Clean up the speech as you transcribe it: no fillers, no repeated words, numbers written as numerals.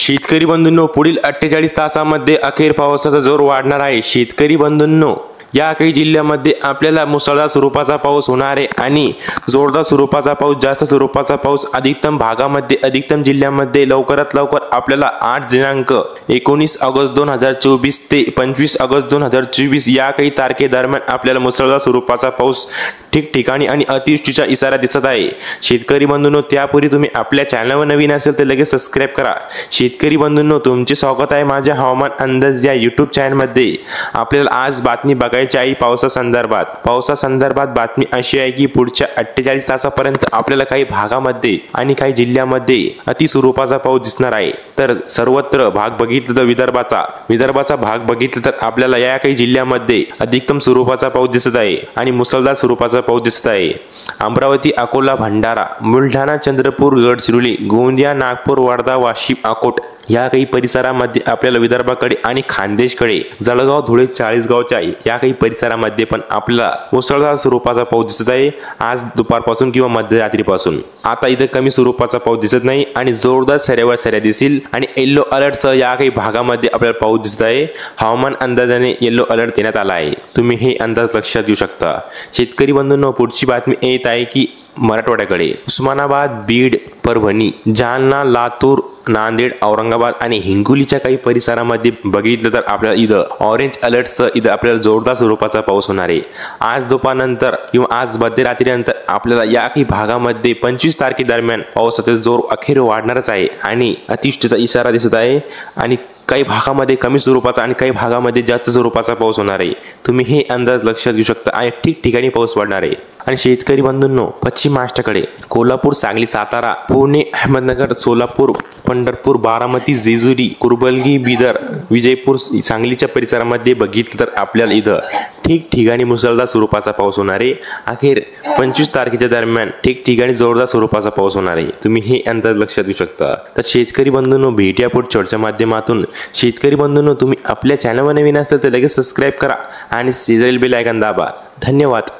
शेतकरी बंधूंनो, पुढील 48 तासांमध्ये अखेर पावसाचा जोर वाढणार आहे। शेतकरी बंधूंनो, या काही जिल्ह्यामध्ये आपल्याला मुसळधार स्वरूपाचा पाऊस होणार आहे आणि जोरदार स्वरूपाचा पाऊस, जास्त स्वरूपाचा पाऊस अधिकतम भागामध्ये, अधिकतम जिल्ह्यामध्ये लवकरात लवकर आपल्याला 8 दिनांक 19 ऑगस्ट 2024 ते 25 ऑगस्ट 2024 या काही तारखेदरम्यान आपल्याला मुसळधार स्वरूपाचा पाऊस ठिकठिकाणी आणि अतिवृष्टीचा इशारा दिसत आहे। शेतकरी बंधूंनो, त्यापूर्वी तुम्ही आपल्या चॅनलवर नवीन असेल तर लगेच सबस्क्राइब करा। शेतकरी बंधूंनो, तुमचे स्वागत आहे माझ्या हवामान अंदाज या यूट्यूब चॅनलमध्ये। आपल्याला आज बातमी बघायची आहे पावसासंदर्भात बातमी अशी आहे की पुढच्या 48 तासापर्यंत आपल्याला काही भागामध्ये आणि काही जिल्ह्यामध्ये अति स्वरूपाचा पाऊस दिसणार आहे। तर सर्वत्र भाग बघितलं तर विदर्भाचा भाग बघितलं तर आपल्याला या काही जिल्ह्यामध्ये अधिकतम स्वरूपाचा पाऊस दिसत आहे आणि मुसळधार स्वरूपाचा पाऊस दिसत आहे। अमरावती, अकोला, भंडारा, बुलढाणा, चंद्रपूर, गडचिरोली, गोंदिया, नागपूर, वर्धा, वाशिम, अकोट या काही परिसरामध्ये आपल्याला विदर्भाकडे आणि खानदेशकडे, जळगाव, धुळे, चाळीसगावच्या या काही परिसरामध्ये पण आपल्याला मुसळधार स्वरूपाचा पाऊस दिसत आहे आज दुपारपासून किंवा मध्यरात्रीपासून। आता इथे कमी स्वरूपाचा पाऊस दिसत नाही आणि जोरदार सऱ्यावर सऱ्या दिसेल आणि येलो अलर्टसह या काही भागामध्ये आपल्याला पाऊस दिसत आहे। हवामान अंदाजाने येलो अलर्ट देण्यात आला आहे, तुम्ही हे अंदाज लक्षात घेऊ शकता। शेतकरी बंधूंनो, पुढची बातमी येत आहे की मराठवाड्याकडे उस्मानाबाद, बीड, परभणी, जालना, लातूर, नांदेड, औरंगाबाद आणि हिंगोलीच्या काही परिसरामध्ये बघितलं तर आपल्याला इथं ऑरेंज अलर्टसह इथं आपल्याला जोरदार स्वरूपाचा पाऊस होणार आहे। आज दुपारनंतर किंवा आज मध्यरात्रीनंतर आपल्याला या काही भागामध्ये 25 तारखेदरम्यान पावसाचा जोर अखेर वाढणारच आहे आणि अतिवृष्टीचा इशारा दिसत आहे आणि काही भागामध्ये कमी स्वरूपाचा आणि काही भागामध्ये जास्त स्वरूपाचा पाऊस होणार आहे। तुम्ही हे अंदाज लक्षात घेऊ शकता आणि ठिकठिकाणी पाऊस पडणार आहे। आणि शेतकरी बंधूंनो, पश्चिम महाराष्ट्राकडे कोल्हापूर, सांगली, सातारा, पुणे, अहमदनगर, सोलापूर, पंढरपूर, बारामती, जेजुरी, कुर्बलगी, बिदर, विजयपूर, सांगलीच्या परिसरामध्ये बघितलं तर आपल्याला इथं ठिकठिकाणी मुसळधार स्वरूपाचा पाऊस होणार आहे। अखेर 25 तारखेच्या दरम्यान ठिकठिकाणी जोरदार स्वरूपाचा पाऊस होणार आहे, तुम्ही हे अंदाज लक्षात घेऊ शकता। तर शेतकरी बंधूंनो, भेटूया पुढच्या चर्चेच्या माध्यमातून। शेतकरी बंधूंनो, तुम्ही आपल्या चॅनलवर नवीन असाल तर लगेच सबस्क्राइब करा आणि शेजारील बेल आयकॉन दाबा। धन्यवाद।